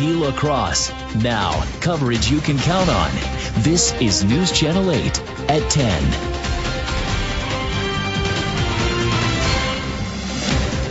Lacrosse. Now, coverage you can count on. This is News Channel 8 at 10.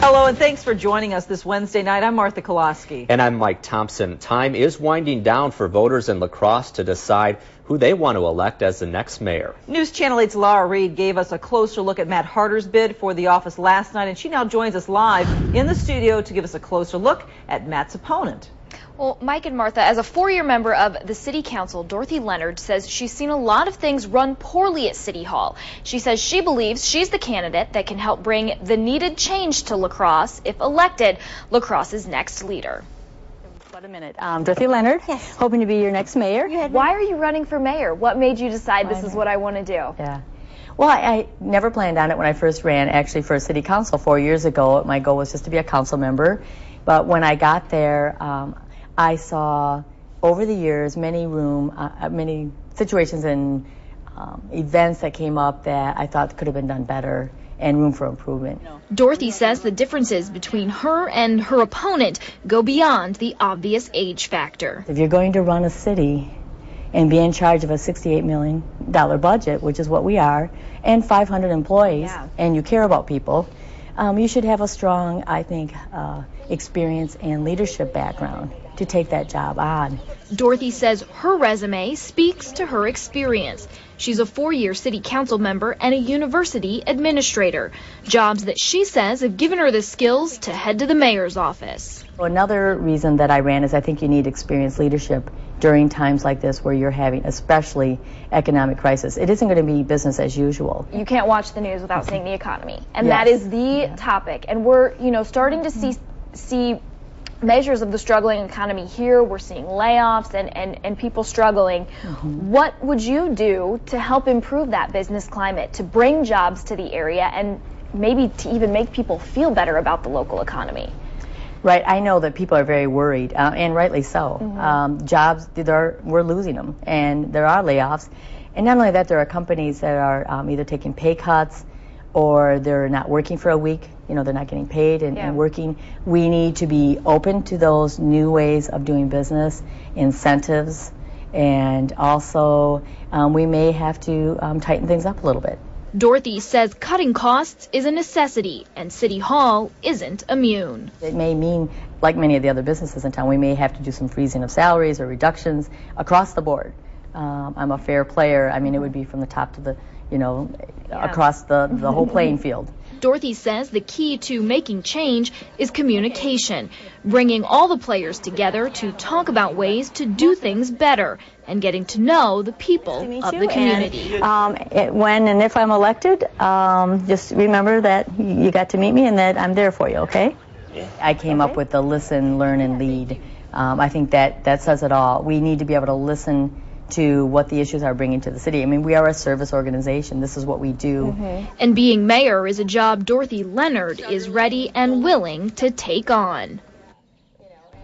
Hello, and thanks for joining us this Wednesday night. I'm Martha Koloski. And I'm Mike Thompson. Time is winding down for voters in La Crosse to decide who they want to elect as the next mayor. News Channel 8's Laura Reed gave us a closer look at Matt Harder's bid for the office last night, and she now joins us live in the studio to give us a closer look at Matt's opponent. Well, Mike and Martha, as a four-year member of the City Council, Dorothy Lenard says she's seen a lot of things run poorly at City Hall. She says she believes she's the candidate that can help bring the needed change to La Crosse if elected, La Crosse's next leader. What a minute. Dorothy Lenard, yes. Hoping to be your next mayor. Why are you running for mayor? What made you decide this is what I want to do? Yeah. Well, I never planned on it when I first ran, actually, for City Council 4 years ago. My goal was just to be a council member. But when I got there, I saw over the years many situations and events that came up that I thought could have been done better and room for improvement. Dorothy says the differences between her and her opponent go beyond the obvious age factor. If you're going to run a city and be in charge of a $68 million budget, which is what we are, and 500 employees, and you care about people, you should have a strong, I think, experience and leadership background to take that job on. Dorothy says her resume speaks to her experience. She's a 4-year city council member and a university administrator, jobs that she says have given her the skills to head to the mayor's office. Another reason that I ran is I think you need experienced leadership during times like this where you're having especially economic crisis. It isn't going to be business as usual. You can't watch the news without seeing the economy, and that is the topic. And we're, starting to see measures of the struggling economy here. We're seeing layoffs and people struggling. What would you do to help improve that business climate, to bring jobs to the area, and maybe to even make people feel better about the local economy? Right. I know that people are very worried, and rightly so. Jobs, we're losing them, and there are layoffs. And not only that, there are companies that are either taking pay cuts or they're not working for a week. They're not getting paid and working. We need to be open to those new ways of doing business, incentives, and also we may have to tighten things up a little bit. Dorothy says cutting costs is a necessity, and City Hall isn't immune. It may mean, like many of the other businesses in town, we may have to do some freezing of salaries or reductions across the board. I'm a fair player. I mean, it would be from the top to the, across the whole playing field. Dorothy says the key to making change is communication, bringing all the players together to talk about ways to do things better and getting to know the people of the community. When and if I'm elected, just remember that you got to meet me and that I'm there for you, okay? I came up with the listen, learn, and lead. I think that says it all. We need to be able to listen to what the issues are bringing to the city. I mean, we are a service organization. This is what we do. And being mayor is a job Dorothy Lenard is ready and willing to take on.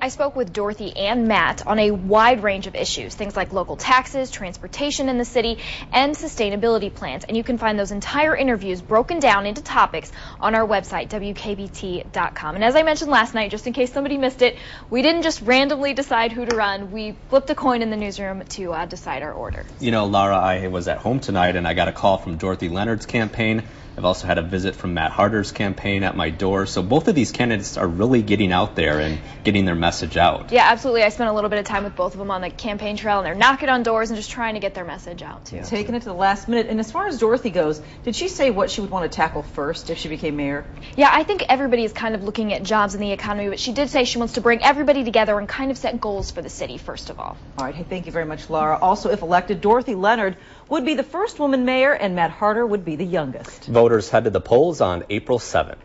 I spoke with Dorothy and Matt on a wide range of issues, things like local taxes, transportation in the city, and sustainability plans. And you can find those entire interviews broken down into topics on our website, WKBT.com. And as I mentioned last night, just in case somebody missed it, we didn't just randomly decide who to run. We flipped a coin in the newsroom to decide our order. Laura, I was at home tonight and I got a call from Dorothy Lenard's campaign. I've also had a visit from Matt Harder's campaign at my door. So both of these candidates are really getting out there and getting their message out. Yeah, absolutely. I spent a little bit of time with both of them on the campaign trail, and they're knocking on doors and just trying to get their message out, too. Taking it to the last minute. And as far as Dorothy goes, did she say what she would want to tackle first if she became mayor? Yeah, I think everybody is kind of looking at jobs in the economy, but she did say she wants to bring everybody together and kind of set goals for the city, first of all. All right. Hey, thank you very much, Laura. Also, if elected, Dorothy Lenard would be the first woman mayor, and Matt Harder would be the youngest. Voters head to the polls on April 7th.